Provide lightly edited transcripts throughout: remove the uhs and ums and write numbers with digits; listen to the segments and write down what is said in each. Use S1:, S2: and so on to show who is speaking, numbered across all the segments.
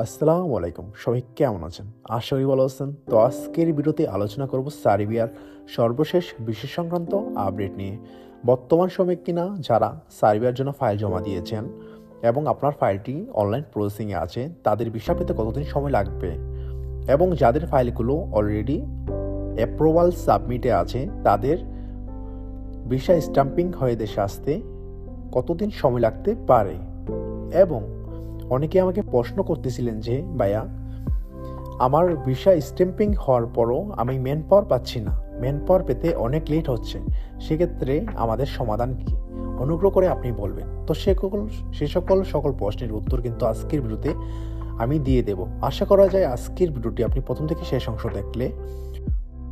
S1: আসসালামু আলাইকুম, সবাই কেমন আছেন? আশা করি ভালো আছেন। তো আজকের ভিডিওতে আলোচনা করব সার্বিয়ার সর্বশেষ বিষয় সংক্রান্ত আপডেট নিয়ে। বর্তমান সময়ে কিনা যারা সার্বিয়ার জন্য ফাইল জমা দিয়েছেন এবং আপনার ফাইলটি অনলাইন প্রসেসিংয়ে আছে, তাদের ভিসা পেতে কতদিন সময় লাগবে এবং যাদের ফাইলগুলো অলরেডি অ্যাপ্রুভাল সাবমিটে আছে, তাদের ভিসা স্ট্যাম্পিং হয়ে দেশে আসতে কতদিন সময় লাগতে পারে। এবং অনেকে আমাকে প্রশ্ন করতেছিলেন যে ভাইয়া, আমার ভিসা স্ট্যাম্পিং হওয়ার পরও আমি ম্যান পাওয়ার পাচ্ছি না, ম্যান পাওয়ার পেতে অনেক লেট হচ্ছে, সেক্ষেত্রে আমাদের সমাধান কি? অনুগ্রহ করে আপনি বলবেন। তো সে সকল প্রশ্নের উত্তর কিন্তু আজকের ভিডিওতে আমি দিয়ে দেব। আশা করা যায় আজকের ভিডিওটি আপনি প্রথম থেকে শেষ অংশ দেখলে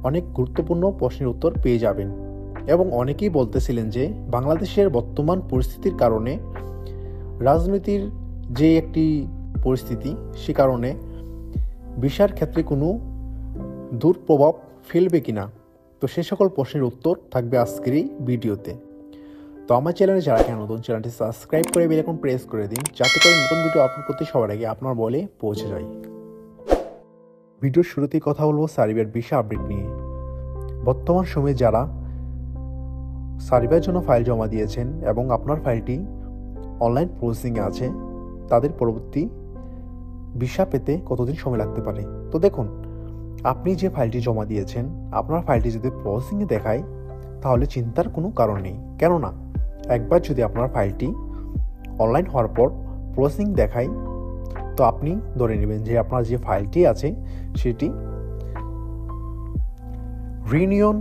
S1: অনেক গুরুত্বপূর্ণ প্রশ্নের উত্তর পেয়ে যাবেন। এবং অনেকেই বলতেছিলেন যে বাংলাদেশের বর্তমান পরিস্থিতির কারণে, রাজনীতির যে একটি পরিস্থিতি, সে কারণে ভিসার ক্ষেত্রে কোনো দুষ্প্রভাব ফেলবে কিনা। তো সে সকল প্রশ্নের উত্তর থাকবে আজকের এই ভিডিওতে। তো আমার চ্যানেলে যারা কেন নতুন, চ্যানেলটি সাবস্ক্রাইব করে বেল আইকন প্রেস করে দিন, যাতে করে নতুন ভিডিও আপলোড করতে সবার আগে আপনার বলে পৌঁছে যায়। ভিডিওর শুরুতেই কথা বলবো সার্বিয়ার ভিসা আপডেট নিয়ে। বর্তমান সময়ে যারা সার্বিয়ার জন্য ফাইল জমা দিয়েছেন এবং আপনার ফাইলটি অনলাইন প্রসেসিংয়ে আছে, তাদের পরবর্তী ভিসা পেতে কতদিন সময় লাগতে পারে। তো দেখুন, আপনি যে ফাইলটি জমা দিয়েছেন, আপনার ফাইলটি যদি প্রসেসিংয়ে দেখায়, তাহলে চিন্তার কোনো কারণ নেই। কেননা একবার যদি আপনার ফাইলটি অনলাইন হওয়ার পর প্রসেসিং দেখায়, তো আপনি ধরে নেবেন যে আপনার যে ফাইলটি আছে সেটি রিউনিয়ন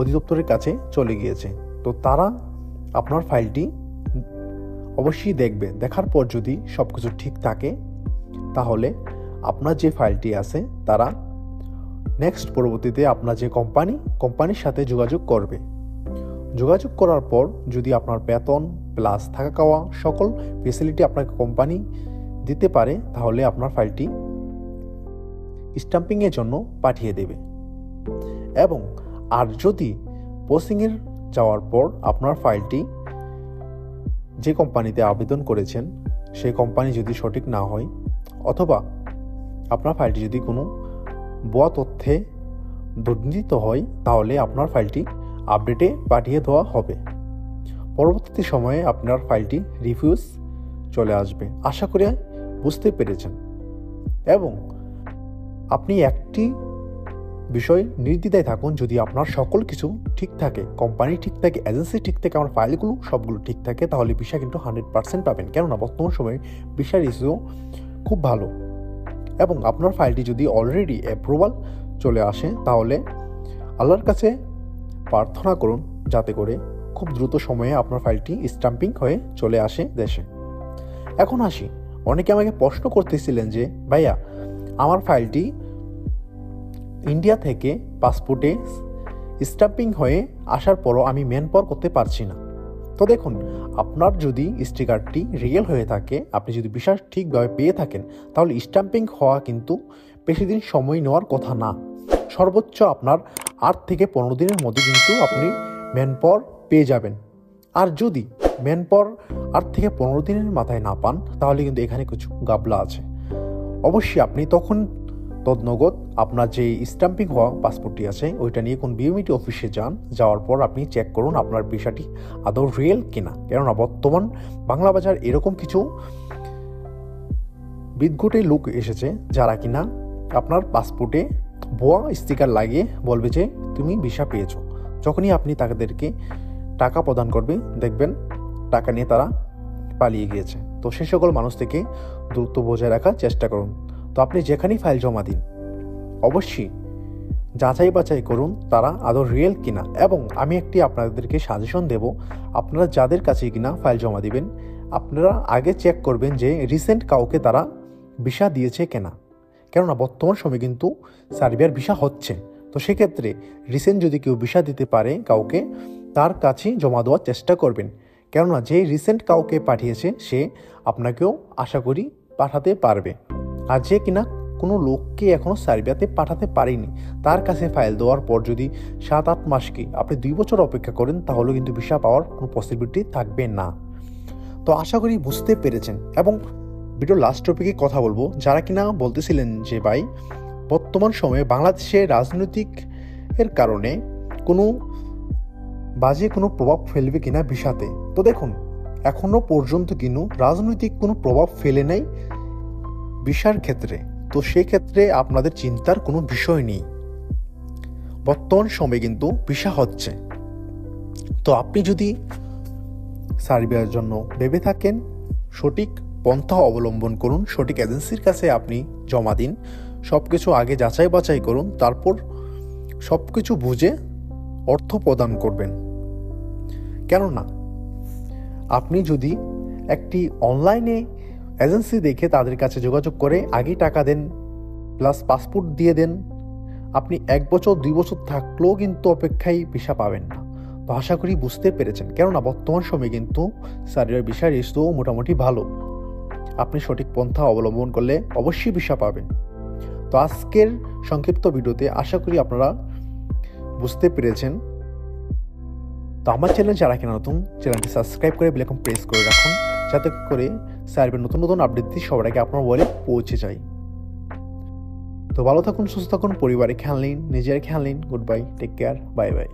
S1: অধিদপ্তরের কাছে চলে গিয়েছে। তো তারা আপনার ফাইলটি অবশ্যই দেখবে। দেখার পর যদি সব কিছু ঠিক থাকে, তাহলে আপনার যে ফাইলটি আছে তারা নেক্সট পরবর্তীতে আপনার যে কোম্পানির সাথে যোগাযোগ করবে। যোগাযোগ করার পর যদি আপনার বেতন প্লাস থাকা খাওয়া সকল ফেসিলিটি আপনাকে কোম্পানি দিতে পারে, তাহলে আপনার ফাইলটি স্ট্যাম্পিংয়ের জন্য পাঠিয়ে দেবে। এবং আর যদি প্রসেসিংয়ের যাওয়ার পর আপনার ফাইলটি যে কোম্পানিতে আবেদন করেছেন সেই কোম্পানি যদি সঠিক না হয়, অথবা আপনার ফাইলটি যদি কোনো ভুয়া তথ্যে দুর্নীত হয়, তাহলে আপনার ফাইলটি আপডেটে পাঠিয়ে দেওয়া হবে। পরবর্তী সময়ে আপনার ফাইলটি রিফিউজ চলে আসবে। আশা করি বুঝতে পেরেছেন। এবং আপনি একটি বিষয় নির্দ্বিধায় থাকুন, যদি আপনার সকল কিছু ঠিক থাকে, কোম্পানি ঠিক থাকে, এজেন্সি ঠিক থাকে, আমার ফাইলগুলো সবগুলো ঠিক থাকে, তাহলে ভিসা কিন্তু 100% পাবেন। কেননা বর্তমান সময়ে ভিসার ইস্যু খুব ভালো। এবং আপনার ফাইলটি যদি অলরেডি অ্যাপ্রুভাল চলে আসে, তাহলে আল্লাহর কাছে প্রার্থনা করুন যাতে করে খুব দ্রুত সময়ে আপনার ফাইলটি স্ট্যাম্পিং হয়ে চলে আসে দেশে। এখন আসি, অনেকে আমাকে প্রশ্ন করতেছিলেন যে ভাইয়া, আমার ফাইলটি ইন্ডিয়া থেকে পাসপোর্টে স্ট্যাম্পিং হয়ে আসার পরও আমি ম্যান পাওয়ার করতে পারছি না। তো দেখুন, আপনার যদি স্টিকারটি রিয়েল হয়ে থাকে, আপনি যদি ভিসা ঠিকভাবে পেয়ে থাকেন, তাহলে স্ট্যাম্পিং হওয়া কিন্তু বেশি দিন সময় নেওয়ার কথা না। সর্বোচ্চ আপনার 8 থেকে 15 দিনের মধ্যে কিন্তু আপনি ম্যান পাওয়ার পেয়ে যাবেন। আর যদি ম্যান পাওয়ার 8 থেকে 15 দিনের মাথায় না পান, তাহলে কিন্তু এখানে কিছু গাবলা আছে। অবশ্যই আপনি তখন তদনগদ আপনার যে স্ট্যাম্পিং হওয়া পাসপোর্টটি আছে ওইটা নিয়ে কোন বিএমইটি অফিসে যান। যাওয়ার পর আপনি চেক করুন আপনার ভিসাটি আদৌ রিয়েল কিনা। কেননা বর্তমান বাংলা বাজার এরকম কিছু বিদঘুটে লোক এসেছে, যারা কিনা আপনার পাসপোর্টে ভুয়া স্টিকার লাগিয়ে বলবে যে তুমি ভিসা পেয়েছো। যখনই আপনি তাদেরকে টাকা প্রদান করবে, দেখবেন টাকা নিয়ে তারা পালিয়ে গিয়েছে। তো সে সকল মানুষ থেকে দূরত্ব বজায় রাখার চেষ্টা করুন। তো আপনি যেখানেই ফাইল জমা দিন, অবশ্যই যাচাই বাছাই করুন তারা আদৌ রিয়েল কিনা। এবং আমি একটি আপনাদেরকে সাজেশন দেব, আপনারা যাদের কাছে কিনা ফাইল জমা দিবেন, আপনারা আগে চেক করবেন যে রিসেন্ট কাউকে তারা ভিসা দিয়েছে কিনা। কেননা বর্তমান সময়ে কিন্তু সার্বিয়ার ভিসা হচ্ছে। তো সেক্ষেত্রে রিসেন্ট যদি কেউ ভিসা দিতে পারে কাউকে, তার কাছে জমা দেওয়ার চেষ্টা করবেন। কেননা যে রিসেন্ট কাউকে পাঠিয়েছে সে আপনাকেও আশা করি পাঠাতে পারবে। আর যে কিনা কোনো লোককে এখনও সার্বিয়াতে পাঠাতে পারেনি, তার কাছে ফাইল দেওয়ার পর যদি 7-8 মাস কি আপনি 2 বছর অপেক্ষা করেন, তাহলে কিন্তু ভিসা পাওয়ার কোনো পসিবিলিটি থাকবে না। তো আশা করি বুঝতে পেরেছেন। এবং ভিডিও লাস্ট টপিকে কথা বলবো, যারা কিনা বলতেছিলেন যে ভাই বর্তমান সময়ে বাংলাদেশে রাজনৈতিক এর কারণে কোনো বাজে কোনো প্রভাব ফেলবে কিনা ভিসাতে। তো দেখুন, এখনো পর্যন্ত কিন্তু রাজনৈতিক কোনো প্রভাব ফেলে নাই ভিসার ক্ষেত্রে। তো সেক্ষেত্রে আপনাদের চিন্তার কোনো বিষয় নেই, বর্তমান সময়ে কিন্তু ভিসা হচ্ছে। তো আপনি যদি সার্বিয়ার জন্য ভেবে থাকেন, সঠিক পন্থা অবলম্বন করুন, সঠিক এজেন্সির কাছে আপনি জমা দিন, সব কিছু আগে যাচাই বাছাই করুন, তারপর সব কিছু বুঝে অর্থ প্রদান করবেন। কেননা আপনি যদি একটি অনলাইনে এজেন্সি দেখে তাদের কাছে যোগাযোগ করে আগেই টাকা দেন প্লাস পাসপোর্ট দিয়ে দেন, আপনি 1 বছর 2 বছর থাকলেও কিন্তু অপেক্ষায় ভিসা পাবেন না। তো আশা করি বুঝতে পেরেছেন, কেননা বর্তমান সময়ে কিন্তু সার্বিয়ার ভিসার রেশিও মোটামুটি ভালো। আপনি সঠিক পন্থা অবলম্বন করলে অবশ্যই ভিসা পাবেন। তো আজকের সংক্ষিপ্ত ভিডিওতে আশা করি আপনারা বুঝতে পেরেছেন। তো আমার চ্যানেল যারা কিনা নতুন, চ্যানেলটি সাবস্ক্রাইব করে বেল আইকন প্রেস করে রাখুন, যাতে করে সার্বিয়ার নতুন নতুন আপডেট দিয়ে সবার আগে আপনার মোবাইলে পৌঁছে যায়। তো ভালো থাকুন, সুস্থ থাকুন, পরিবারে খেয়াল নিন, নিজের খেয়াল নিন। Good bye, take care, bye by.